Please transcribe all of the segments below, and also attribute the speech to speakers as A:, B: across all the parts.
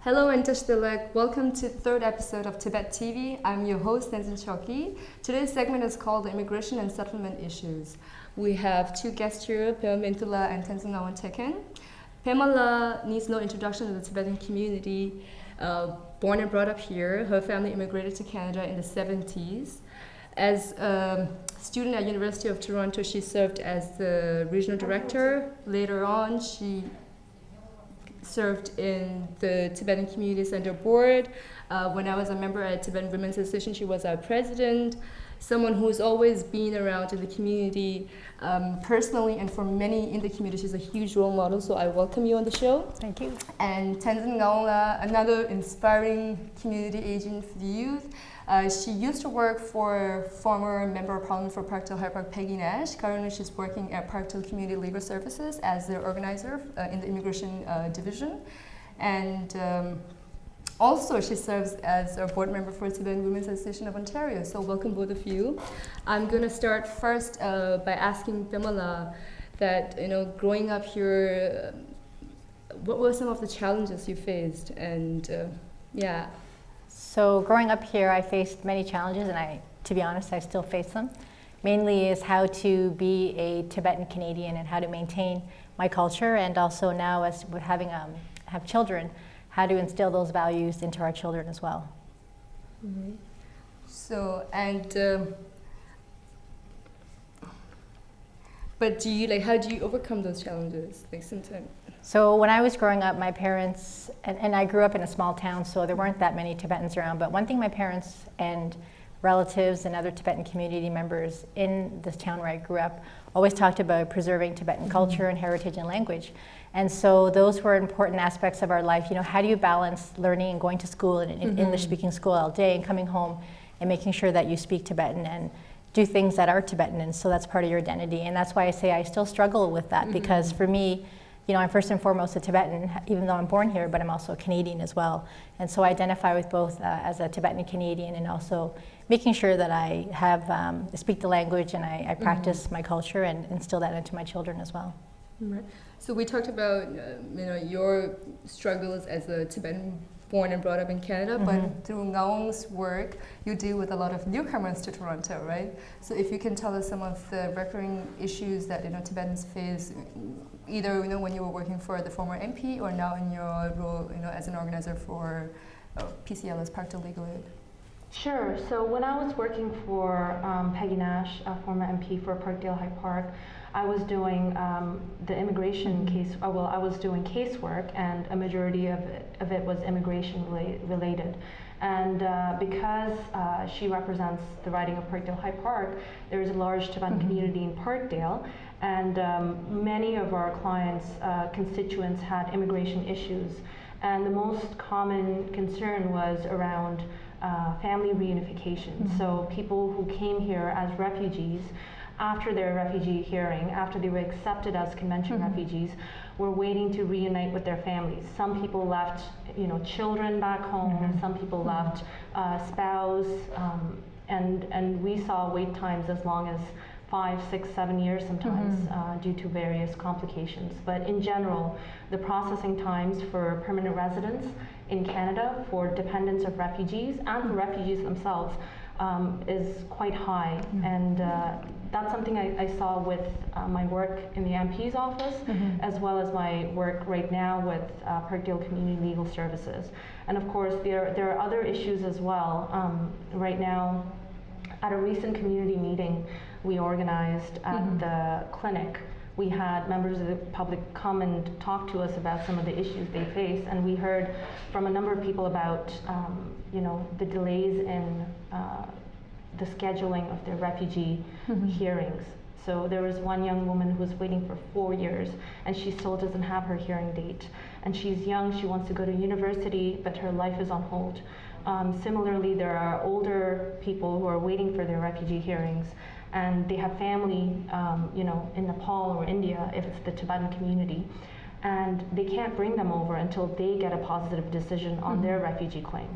A: Hello and Tashtilek. Welcome to the third episode of Tibet TV. I'm your host, Tenzin Choki. Today's segment is called the Immigration and Settlement Issues. We have two guests here, Pema Mintula and Tenzin Nawanteken. Pamela needs no introduction to the Tibetan community. Born and brought up here, her family immigrated to Canada in the 70s. As a student at University of Toronto, she served as the regional director. Later on, she served in the Tibetan Community Center Board. When I was a member at Tibetan Women's Association, she was our president. Someone who's always been around in the community personally, and for many in the community, she's a huge role model. So I welcome you on the show.
B: Thank you.
A: And Tenzin Ngaonga, another inspiring community agent for the youth. She used to work for former Member of Parliament for Parkdale High Park, Peggy Nash. Currently, she's working at Parkdale Community Legal Services as the organizer in the immigration division. And also, she serves as a board member for Tibetan Women's Association of Ontario. So welcome both of you. I'm going to start first by asking Pamela that, growing up here, what were some of the challenges you faced? And
B: So growing up here, I faced many challenges, and to be honest, I still face them. Mainly is how to be a Tibetan-Canadian and how to maintain my culture, and also now as we're have children, how to instill those values into our children as well.
A: Mm-hmm. So, but how do you overcome those challenges? Sometimes.
B: So when I was growing up, my parents, and I grew up in a small town, so there weren't that many Tibetans around, but one thing my parents and relatives and other Tibetan community members in this town where I grew up always talked about preserving Tibetan culture and heritage and language. And so those were important aspects of our life. How do you balance learning and going to school in an English-speaking school all day and coming home and making sure that you speak Tibetan and do things that are Tibetan, and so that's part of your identity. And that's why I say I still struggle with that, because for me, I'm first and foremost a Tibetan, even though I'm born here, but I'm also a Canadian as well. And so I identify with both as a Tibetan Canadian, and also making sure that I have speak the language and I practice my culture and instill that into my children as well.
A: Right. So we talked about your struggles as a Tibetan born and brought up in Canada, but through Ngaong's work, you deal with a lot of newcomers to Toronto, right? So if you can tell us some of the recurring issues that Tibetans face, either when you were working for the former MP or now in your role, as an organizer for PCL as Parkdale Legal Aid.
C: Sure. So when I was working for Peggy Nash, a former MP for Parkdale High Park, I was doing the immigration case. I was doing casework, and a majority of it was immigration related. And because she represents the riding of Parkdale High Park, there is a large Tibetan community in Parkdale, and many of our clients' constituents had immigration issues. And the most common concern was around family reunification. So people who came here as refugees, after their refugee hearing, after they were accepted as convention refugees, were waiting to reunite with their families. Some people left, children back home. Some people left spouse, and we saw wait times as long as 5, 6, 7 years sometimes due to various complications. But in general, the processing times for permanent residents in Canada for dependents of refugees and for refugees themselves is quite high. And that's something I saw with my work in the MP's office, as well as my work right now with Parkdale Community Legal Services. And of course, there are other issues as well. Right now, at a recent community meeting we organized at the clinic, we had members of the public come and talk to us about some of the issues they face, and we heard from a number of people about the delays in the scheduling of their refugee hearings. So there was one young woman who was waiting for 4 years, and she still doesn't have her hearing date. And she's young, she wants to go to university, but her life is on hold. Similarly, there are older people who are waiting for their refugee hearings, and they have family, in Nepal or India, if it's the Tibetan community, and they can't bring them over until they get a positive decision on their refugee claim.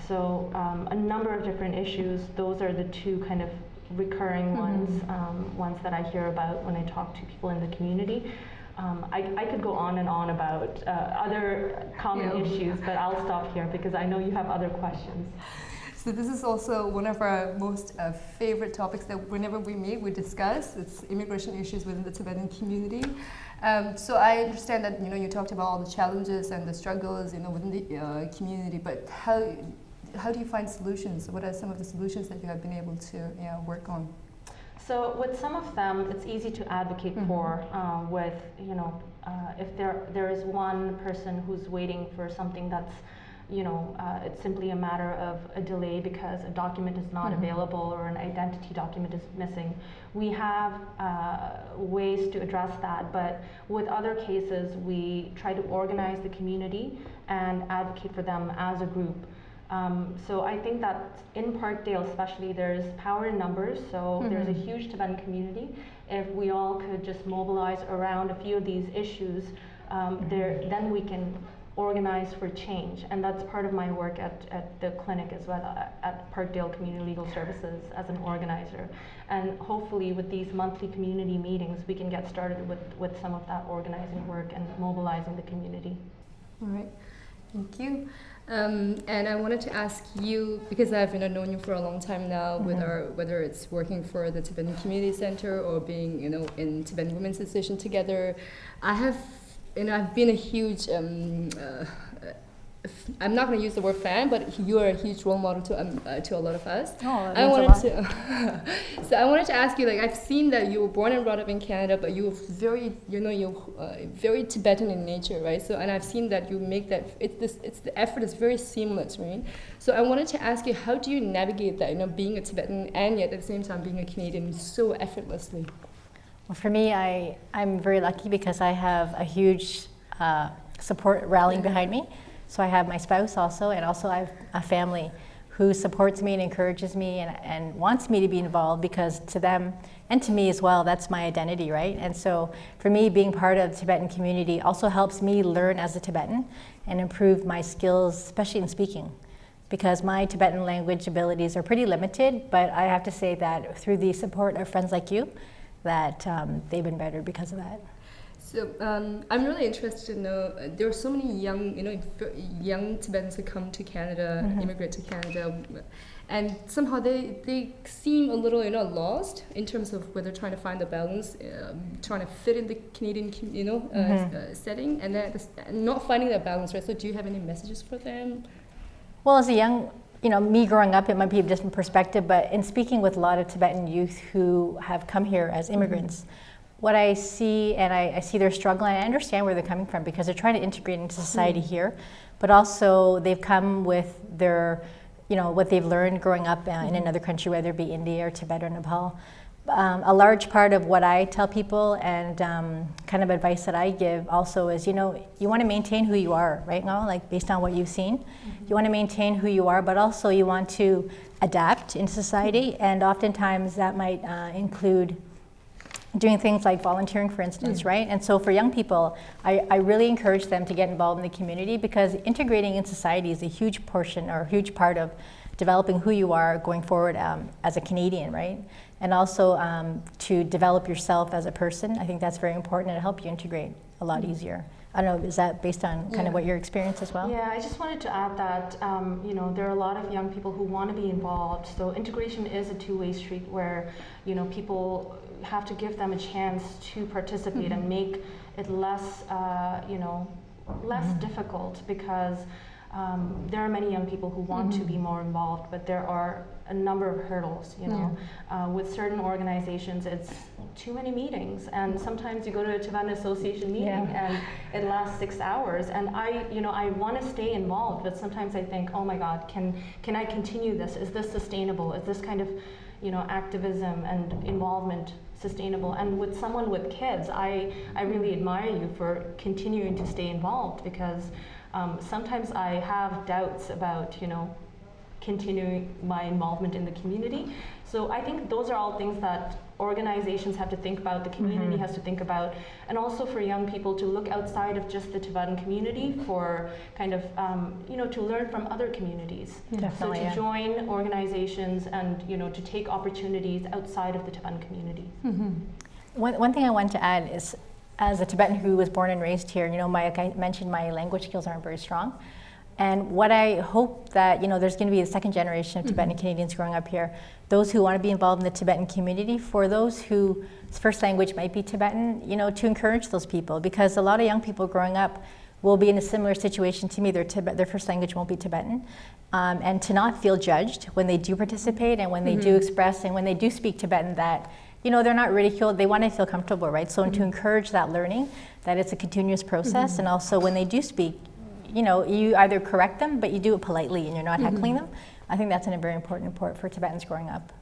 C: So a number of different issues. Those are the two kind of recurring ones that I hear about when I talk to people in the community. I could go on and on about other common issues, but I'll stop here because I know you have other questions.
A: So this is also one of our most favorite topics that whenever we meet, we discuss. It's immigration issues within the Tibetan community. So I understand that you talked about all the challenges and the struggles within the community, but how do you find solutions? What are some of the solutions that you have been able to work on?
C: So with some of them, it's easy to advocate for. With if there is one person who's waiting for something that's it's simply a matter of a delay because a document is not available or an identity document is missing. We have ways to address that, but with other cases, we try to organize the community and advocate for them as a group. So I think that in Parkdale especially, there's power in numbers, so there's a huge Tibetan community. If we all could just mobilize around a few of these issues, then we can organize for change, and that's part of my work at the clinic as well, at Parkdale Community Legal Services as an organizer. And hopefully with these monthly community meetings, we can get started with some of that organizing work and mobilizing the community.
A: All right, thank you. And I wanted to ask you, because I've known you for a long time now, whether it's working for the Tibetan Community Center or being in Tibetan Women's Association together, I've been a huge, I'm not going to use the word fan, but you are a huge role model to a lot of us.
B: Oh,
A: I wanted to ask you, I've seen that you were born and brought up in Canada, but you're very, you're very Tibetan in nature, right? So, and I've seen that you make that, the effort is very seamless, right? So I wanted to ask you, how do you navigate that, being a Tibetan and yet at the same time being a Canadian so effortlessly?
B: Well, for me, I'm very lucky because I have a huge support rallying behind me. So I have my spouse also, and also I have a family who supports me and encourages me and wants me to be involved, because to them and to me as well, that's my identity, right? And so for me, being part of the Tibetan community also helps me learn as a Tibetan and improve my skills, especially in speaking, because my Tibetan language abilities are pretty limited, but I have to say that through the support of friends like you, that they've been better because of that.
A: So I'm really interested to know, there are so many young Tibetans who come to Canada, immigrate to Canada, and somehow they seem a little lost in terms of whether trying to find the balance, trying to fit in the Canadian setting, and then not finding that balance, right? So do you have any messages for them?
B: Well, as a young, me growing up, it might be a different perspective, but in speaking with a lot of Tibetan youth who have come here as immigrants, what I see, and I see their struggle, and I understand where they're coming from because they're trying to integrate into society here, but also they've come with their, what they've learned growing up in another country, whether it be India or Tibet or Nepal. A large part of what I tell people and kind of advice that I give also is, you want to maintain who you are, right now, based on what you've seen. You want to maintain who you are, but also you want to adapt in society, and oftentimes that might include doing things like volunteering, for instance, right? And so for young people, I really encourage them to get involved in the community, because integrating in society is a huge portion or a huge part of developing who you are going forward as a Canadian, right? And also to develop yourself as a person. I think that's very important, and it'll help you integrate a lot easier. I don't know, is that based on kind of what your experience as well?
C: Yeah, I just wanted to add that, there are a lot of young people who want to be involved. So integration is a two-way street where, people have to give them a chance to participate and make it less, less difficult, because there are many young people who want to be more involved, but there are a number of hurdles, with certain organizations, it's too many meetings, and sometimes you go to a Tibetan Association meeting and it lasts 6 hours, and I want to stay involved, but sometimes I think, oh my God, can I continue this? Is this sustainable? Is this kind of, activism and involvement sustainable? And with someone with kids, I really admire you for continuing to stay involved, because sometimes I have doubts about, continuing my involvement in the community. So I think those are all things that organizations have to think about, the community has to think about, and also for young people to look outside of just the Tibetan community for kind of, to learn from other communities.
B: Definitely,
C: so to join organizations and, to take opportunities outside of the Tibetan community.
B: One thing I want to add is, as a Tibetan who was born and raised here, like I mentioned, my language skills aren't very strong. And what I hope that, there's going to be the second generation of Tibetan Canadians growing up here, those who want to be involved in the Tibetan community, for those whose first language might be Tibetan, to encourage those people, because a lot of young people growing up will be in a similar situation to me. Their first language won't be Tibetan. And to not feel judged when they do participate and when they do express and when they do speak Tibetan, that they're not ridiculed, they want to feel comfortable, right? So to encourage that learning, that it's a continuous process, and also when they do speak, you either correct them, but you do it politely and you're not heckling them. I think that's a very important part for Tibetans growing up.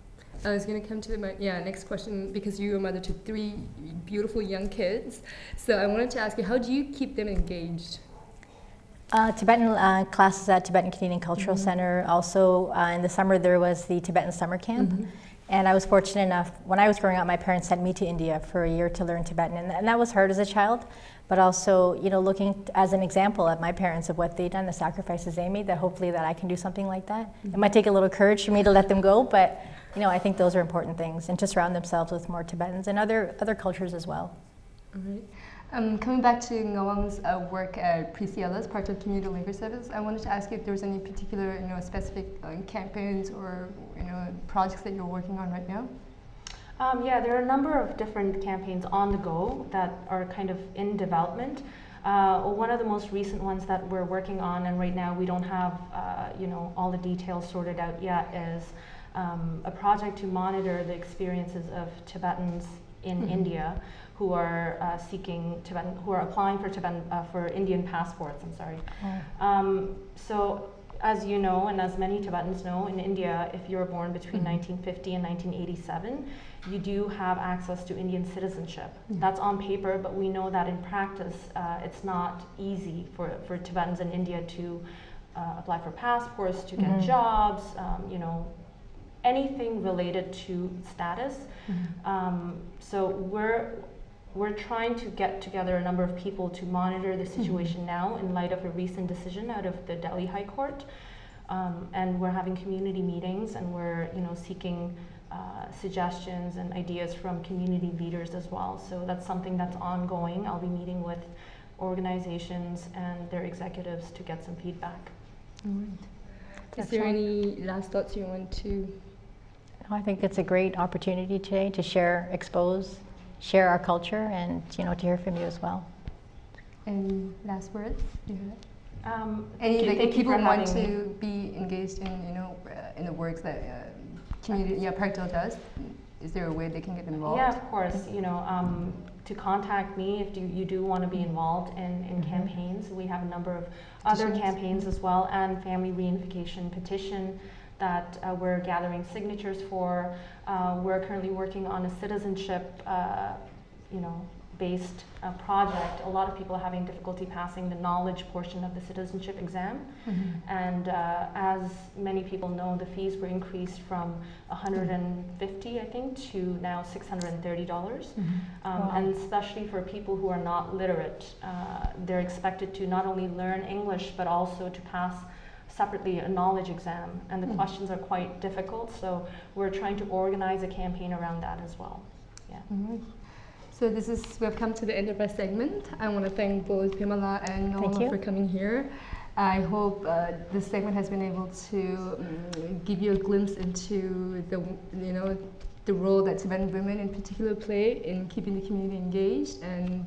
A: I was going to come to my next question, because you're a mother to 3 beautiful young kids. So I wanted to ask you, how do you keep them engaged?
B: Tibetan classes at Tibetan-Canadian Cultural Center. Also, in the summer, there was the Tibetan summer camp. And I was fortunate enough, when I was growing up, my parents sent me to India for a year to learn Tibetan. And that was hard as a child, but also, looking as an example at my parents of what they've done, the sacrifices they made, that hopefully that I can do something like that. It might take a little courage for me to let them go, but I think those are important things, and to surround themselves with more Tibetans and other cultures as well.
A: All right. Coming back to Ngawang's work at PCLS, Part of Community Labor Service, I wanted to ask you if there was any particular, specific campaigns or projects that you're working on right now.
C: There are a number of different campaigns on the go that are kind of in development. One of the most recent ones that we're working on, and right now we don't have all the details sorted out yet, is a project to monitor the experiences of Tibetans in India who are applying for for Indian passports. So, as you know, and as many Tibetans know, in India, if you were born between 1950 and 1987, you do have access to Indian citizenship. That's on paper, but we know that in practice, it's not easy for Tibetans in India to apply for passports, to get jobs, anything related to status. So we're trying to get together a number of people to monitor the situation now in light of a recent decision out of the Delhi High Court. And we're having community meetings, and we're seeking suggestions and ideas from community leaders as well. So that's something that's ongoing. I'll be meeting with organizations and their executives to get some feedback.
A: Is there any last thoughts you want to?
B: I think it's a great opportunity today to share our culture, and to hear from you as well.
A: Any last words?
C: If
A: people want to be engaged in in the works that community Parkdale does, is there a way they can get involved?
C: Yeah, of course. To contact me if you do want to be involved in campaigns. We have a number of other campaigns as well, and family reunification petition that we're gathering signatures for. We're currently working on a citizenship, based project. A lot of people are having difficulty passing the knowledge portion of the citizenship exam. And as many people know, the fees were increased from $150, I think, to now $630. And especially for people who are not literate, they're expected to not only learn English, but also to pass separately a knowledge exam, and the questions are quite difficult, so we're trying to organize a campaign around that as well.
A: So we've come to the end of our segment. I want to thank both Pamela and Nola for coming here. I hope this segment has been able to give you a glimpse into the role that Tibetan women in particular play in keeping the community engaged. And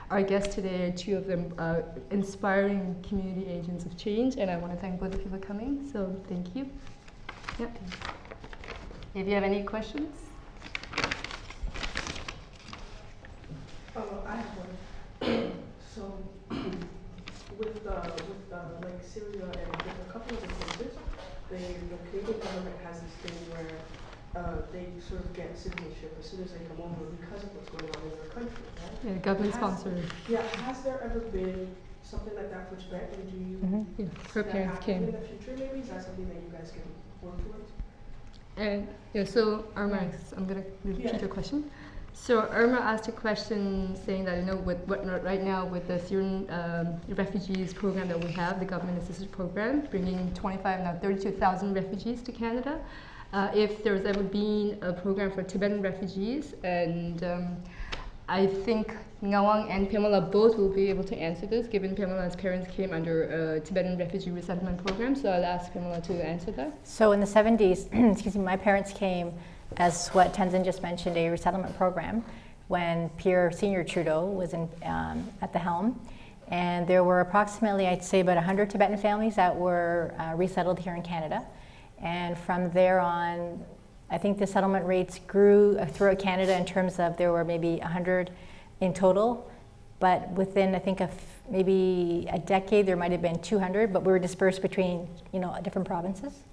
A: our guests today are 2 of them inspiring community agents of change, and I want to thank both of you for coming. So thank you. Yep. If you have any questions.
D: I have one. So with like Syria and with a couple of the places, the Canadian government has this thing where they sort of get citizenship as soon as they come over because of what's going on in their country, right?
A: Yeah, government sponsored.
D: Yeah, has there ever been something like that for Tibet? And do you
A: her parents came.
D: In the future, maybe? Is that something that you guys can work towards?
A: And so Irma, I'm going to repeat your question. So Irma asked a question saying that right now with the Syrian refugees program that we have, the government assistance program, bringing 32,000 refugees to Canada. If there's ever been a program for Tibetan refugees, and I think Ngawang and Pamela both will be able to answer this, given Pamela's parents came under a Tibetan refugee resettlement program. So I'll ask Pamela to answer that.
B: So in the 70s, excuse me, my parents came as what Tenzin just mentioned, a resettlement program, when Pierre Senior Trudeau was at the helm. And there were approximately, I'd say, about 100 Tibetan families that were resettled here in Canada. And from there on, I think the settlement rates grew throughout Canada in terms of there were maybe 100 in total, but within, I think, maybe a decade, there might have been 200, but we were dispersed between, different provinces.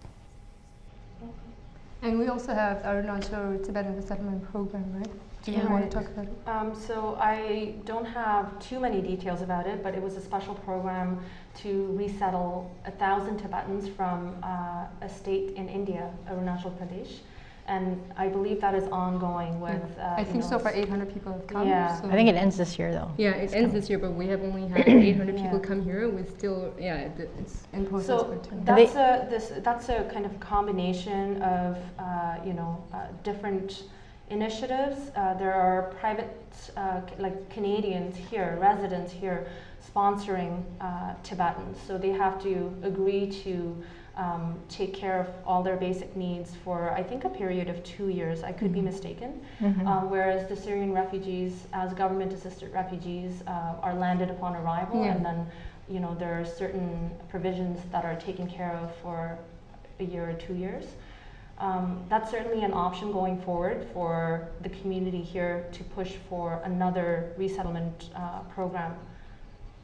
A: And we also have Arunachal Tibetan Resettlement Program, right? Do you want to talk about it?
C: So I don't have too many details about it, but it was a special program to resettle 1,000 Tibetans from a state in India, Arunachal Pradesh. And I believe that is ongoing with.
A: I think so far 800 people have come.
C: Yeah.
A: So
B: I think it ends this year, though.
A: Yeah, it ends this year, but we have only had 800 people come here. We still, it's in process.
C: So that's a kind of combination of different initiatives. There are private, like Canadians here, residents here, sponsoring Tibetans. So they have to agree to take care of all their basic needs for, I think, a period of 2 years. I could be mistaken. Whereas the Syrian refugees, as government-assisted refugees, are landed upon arrival, and then, there are certain provisions that are taken care of for a year or 2 years. That's certainly an option going forward for the community here to push for another resettlement program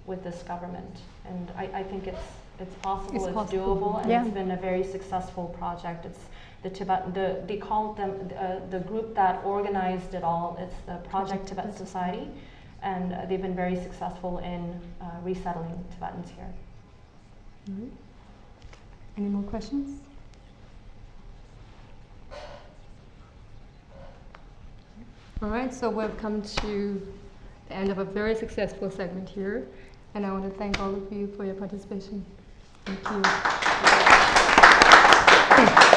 C: with this government. And I think it's possible, it's doable, and it's been a very successful project. It's the Tibetan, they call them, the group that organized it all, it's the Project Tibet Society, and they've been very successful in resettling Tibetans here.
A: Any more questions? All right, so we've come to the end of a very successful segment here, and I want to thank all of you for your participation. Thank you.